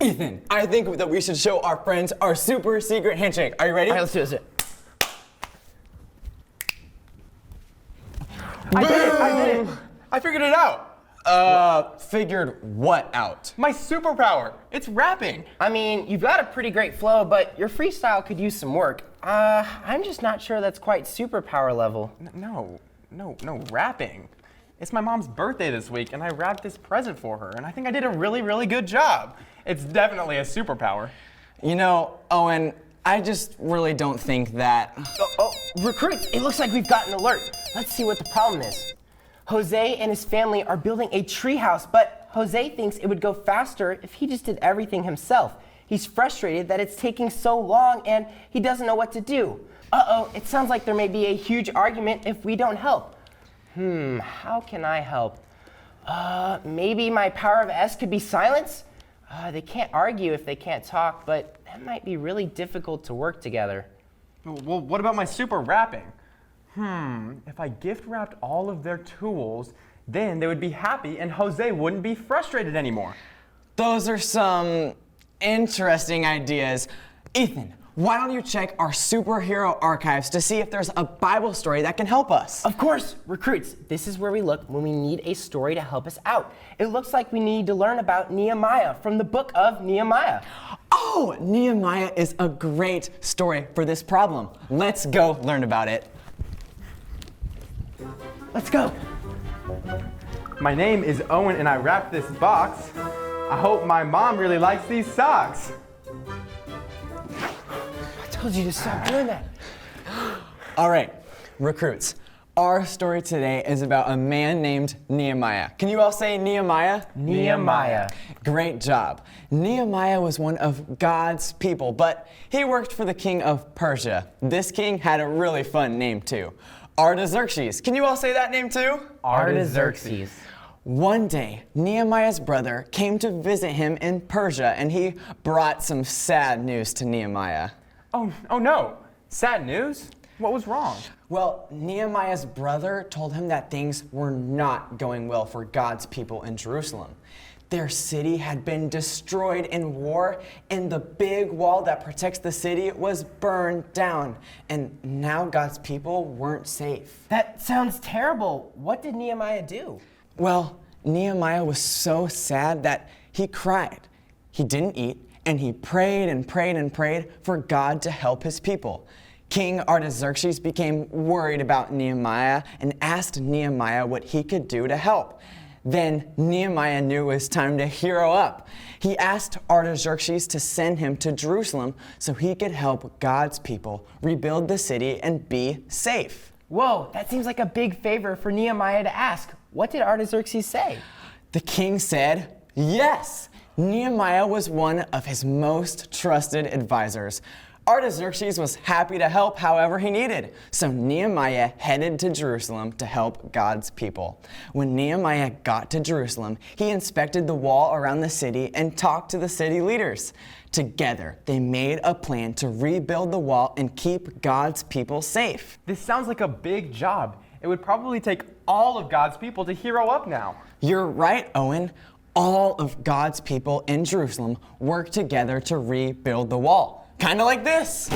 Ethan, I think that we should show our friends our super secret handshake. Are you ready? All right, let's do this. I did it! I figured it out! Figured what out? My superpower! It's rapping! I mean, you've got a pretty great flow, but your freestyle could use some work. I'm just not sure that's quite superpower level. No, rapping. It's my mom's birthday this week, and I wrapped this present for her, and I think I did a really, really good job. It's definitely a superpower. You know, Owen, I just really don't think that... Oh, recruits, it looks like we've got an alert. Let's see what the problem is. Jose and his family are building a treehouse, but Jose thinks it would go faster if he just did everything himself. He's frustrated that it's taking so long and he doesn't know what to do. Uh-oh, it sounds like there may be a huge argument if we don't help. How can I help? Maybe my power of S could be silence? They can't argue if they can't talk, but that might be really difficult to work together. Well, what about my super rapping? If I gift wrapped all of their tools, then they would be happy and Jose wouldn't be frustrated anymore. Those are some interesting ideas. Ethan, why don't you check our superhero archives to see if there's a Bible story that can help us? Of course, recruits, this is where we look when we need a story to help us out. It looks like we need to learn about Nehemiah from the book of Nehemiah. Oh, Nehemiah is a great story for this problem. Let's go learn about it. Let's go. My name is Owen and I wrapped this box. I hope my mom really likes these socks. I told you to stop doing that. All right, recruits. Our story today is about a man named Nehemiah. Can you all say Nehemiah? Nehemiah. Great job. Nehemiah was one of God's people, but he worked for the king of Persia. This king had a really fun name too. Artaxerxes. Can you all say that name too? Artaxerxes. One day, Nehemiah's brother came to visit him in Persia, and he brought some sad news to Nehemiah. Oh no, sad news? What was wrong? Well, Nehemiah's brother told him that things were not going well for God's people in Jerusalem. Their city had been destroyed in war, and the big wall that protects the city was burned down. And now God's people weren't safe. That sounds terrible. What did Nehemiah do? Well, Nehemiah was so sad that he cried. He didn't eat, and he prayed and prayed and prayed for God to help his people. King Artaxerxes became worried about Nehemiah and asked Nehemiah what he could do to help. Then Nehemiah knew it was time to hero up. He asked Artaxerxes to send him to Jerusalem so he could help God's people rebuild the city and be safe. Whoa, that seems like a big favor for Nehemiah to ask. What did Artaxerxes say? The king said, yes. Nehemiah was one of his most trusted advisors. Artaxerxes was happy to help however he needed, so Nehemiah headed to Jerusalem to help God's people. When Nehemiah got to Jerusalem, he inspected the wall around the city and talked to the city leaders. Together, they made a plan to rebuild the wall and keep God's people safe. This sounds like a big job. It would probably take all of God's people to hero up now. You're right, Owen. All of God's people in Jerusalem worked together to rebuild the wall. Kind of like this.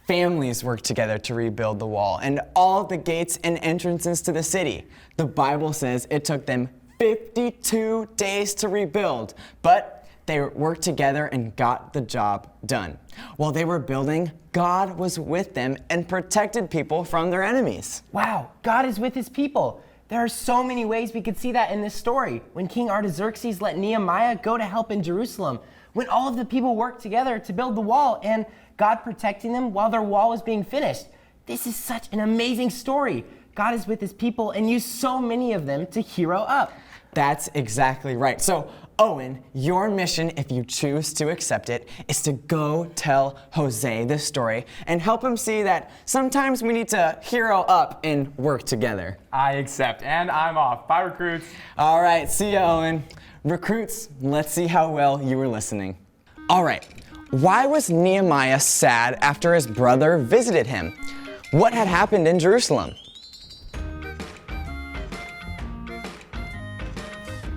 Families worked together to rebuild the wall and all the gates and entrances to the city. The Bible says it took them 52 days to rebuild, but they worked together and got the job done. While they were building, God was with them and protected people from their enemies. Wow, God is with his people. There are so many ways we could see that in this story. When King Artaxerxes let Nehemiah go to help in Jerusalem, when all of the people worked together to build the wall and God protecting them while their wall was being finished. This is such an amazing story. God is with his people and used so many of them to hero up. That's exactly right. So, Owen, your mission, if you choose to accept it, is to go tell Jose this story and help him see that sometimes we need to hero up and work together. I accept, and I'm off. Bye, recruits. All right, see ya, Owen. Recruits, let's see how well you were listening. All right, why was Nehemiah sad after his brother visited him? What had happened in Jerusalem?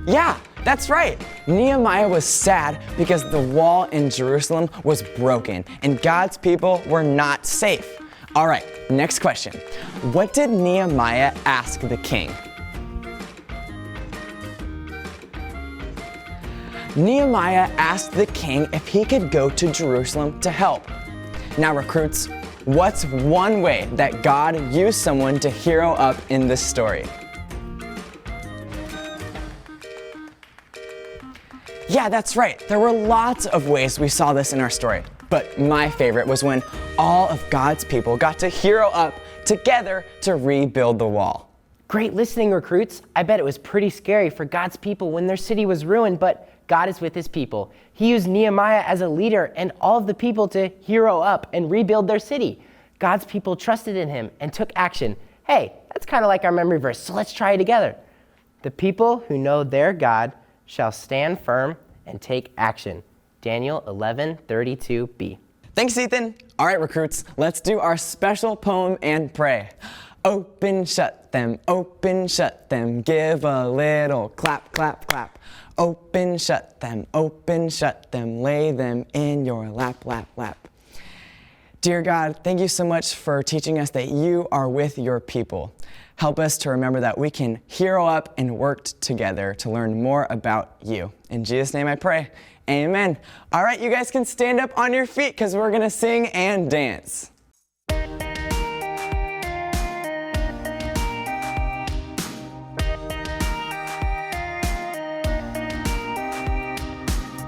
Yeah, that's right. Nehemiah was sad because the wall in Jerusalem was broken and God's people were not safe. All right, next question. What did Nehemiah ask the king? Nehemiah asked the king if he could go to Jerusalem to help. Now, recruits, what's one way that God used someone to hero up in this story? Yeah, that's right. There were lots of ways we saw this in our story. But my favorite was when all of God's people got to hero up together to rebuild the wall. Great listening, recruits. I bet it was pretty scary for God's people when their city was ruined, but God is with his people. He used Nehemiah as a leader and all of the people to hero up and rebuild their city. God's people trusted in him and took action. Hey, that's kind of like our memory verse, so let's try it together. The people who know their God shall stand firm and take action. Daniel 11:32b. Thanks, Ethan. All right, recruits, let's do our special poem and pray. Open, shut them, give a little clap, clap, clap. Open, shut them, lay them in your lap, lap, lap. Dear God, thank you so much for teaching us that you are with your people. Help us to remember that we can hero up and work together to learn more about you. In Jesus' name I pray, amen. All right, you guys can stand up on your feet because we're gonna sing and dance.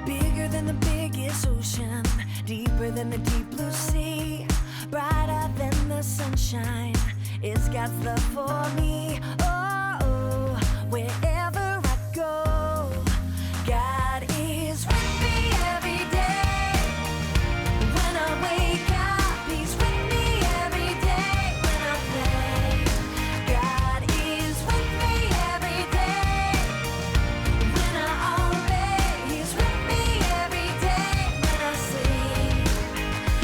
Bigger than the biggest ocean, deeper than the deep blue sea, brighter than the sunshine, it's God's love for me. Oh, oh, wherever I go, God is with me every day. When I wake up, he's with me every day. When I play, God is with me every day. When I obey, he's with me every day. When I sleep,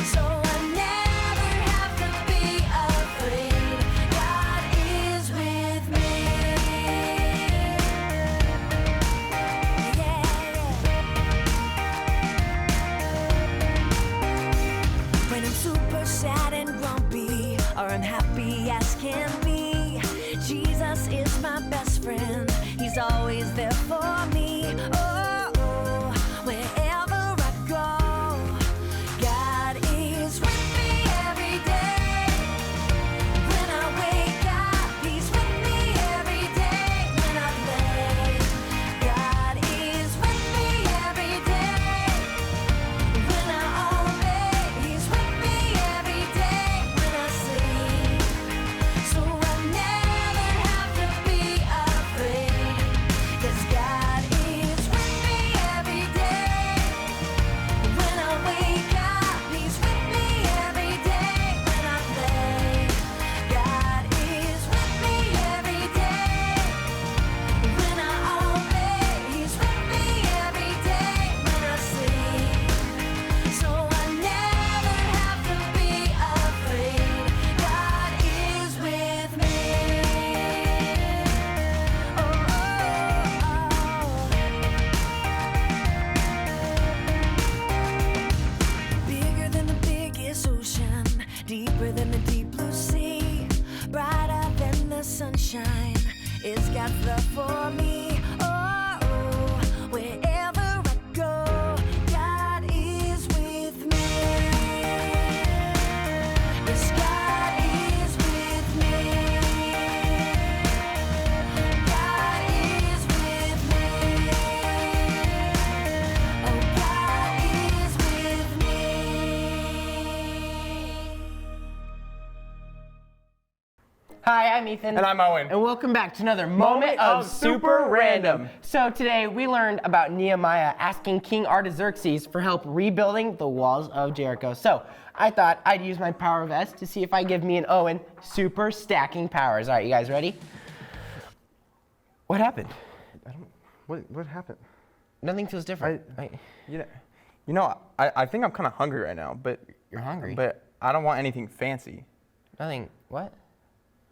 so I never have to be afraid. God is with me. Yeah. When I'm super sad and grumpy, or unhappy as can be, Jesus is my best friend. He's always there for me. Oh, oh, wherever I go, God is with me every day. When I wake up, he's with me every day. When I play, God is with me every day. When I obey, he's with me every day. When I sleep, so I never have to be afraid. 'Cause God is with me every day. When I wake up, he's with me every day. When I play, God is with me every day. When I obey, he's with me every day. When I sleep, so I never have to be afraid. God is with me. Oh, oh, oh. Bigger than the biggest ocean, deeper than the deep blue sea, brighter than the sunshine, it's God's love for me. Oh, oh, wherever I go, God is with me. Yes, God is with me. God is with me. Oh, God is with me. Hi, I'm Ethan. And I'm Owen. And welcome back to another Moment of Super Random. So today we learned about Nehemiah asking King Artaxerxes for help rebuilding the walls of Jericho. So I thought I'd use my power vest to see if I give me and Owen super stacking powers. All right, you guys ready? What happened? What happened? Nothing feels different. I think I'm kind of hungry right now, but You're hungry? But I don't want anything fancy. Nothing, what?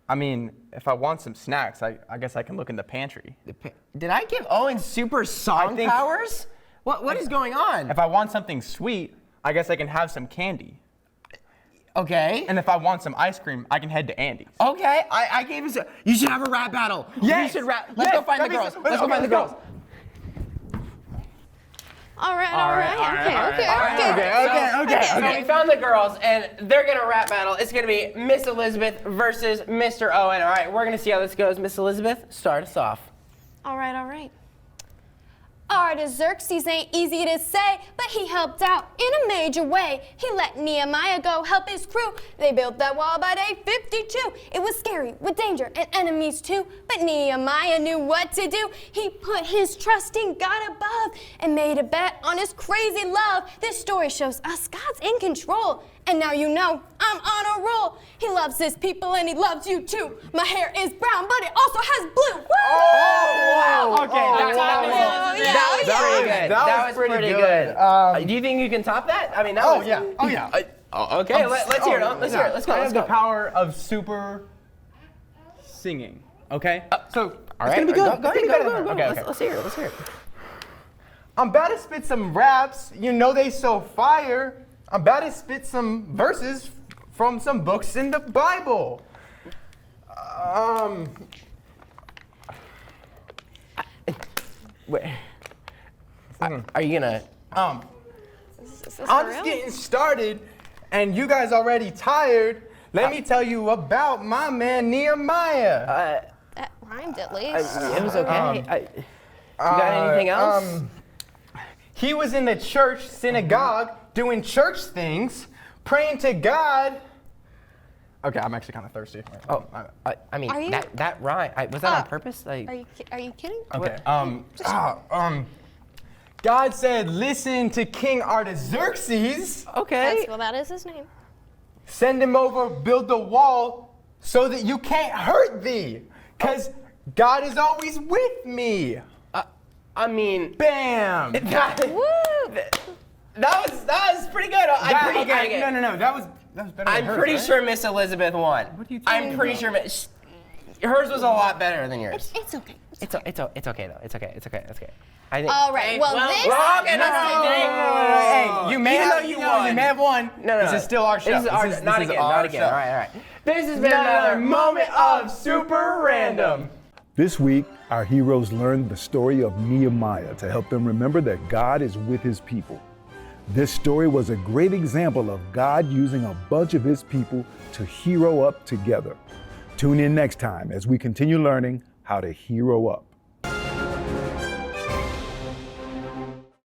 I mean, if I want some snacks, I guess I can look in the pantry. Did I give Owen super song think- powers? What is going on? If I want something sweet, I guess I can have some candy. Okay. And if I want some ice cream, I can head to Andy's. Okay, I gave you some. You should have a rap battle. Yes! You should rap. Let's go find the girls. Let's go find the girls. All right. Okay. So we found the girls, and they're gonna rap battle. It's gonna be Miss Elizabeth versus Mr. Owen. All right, we're gonna see how this goes. Miss Elizabeth, start us off. All right. Artaxerxes ain't easy to say, but he helped out in a major way. He let Nehemiah go help his crew. They built that wall by day 52. It was scary with danger and enemies too, but Nehemiah knew what to do. He put his trust in God above and made a bet on his crazy love. This story shows us God's in control. And now you know I'm on a roll. He loves his people and he loves you too. My hair is brown, but it also has blue. Woo! Oh, wow. Okay, That was pretty good. Do you think you can top that? I mean, that was. Okay, let's hear it. Let's hear it. Let's go. I Let's have the go. power of super singing. Okay. So All right, it's gonna be good. Go It's gonna be ahead. good. Okay. Let's hear it. Let's hear it. I'm about to spit some raps. You know they so fire. I'm about to spit some verses from some books in the Bible. Wait. Are you gonna? I'm Is this for just real? getting started, and you guys already tired. Let me tell you about my man Nehemiah. That rhymed at least. It was okay. You got anything else? He was in the church synagogue doing church things, praying to God. Okay, I'm actually kind of thirsty. Oh, I mean, Are you- that rhyme. Was that on purpose? Are you kidding? Okay. God said, listen to King Artaxerxes. Okay. Well, that is his name. Send him over, build the wall so that you can't hurt thee. Because God is always with me. I mean, Bam. that Woo! was pretty good. No. That was better than I'm hers, pretty right? sure Miss Elizabeth won. What are you I'm talking pretty sure hers was a lot better than yours. It's okay. It's okay though. It's okay. I think. All right. Well, this. Hey, you may Even have, though you won. You may have won. No. This is still our show. This is our, not again. All right. This has been another moment of super random. This week, our heroes learned the story of Nehemiah to help them remember that God is with his people. This story was a great example of God using a bunch of his people to hero up together. Tune in next time as we continue learning how to hero up.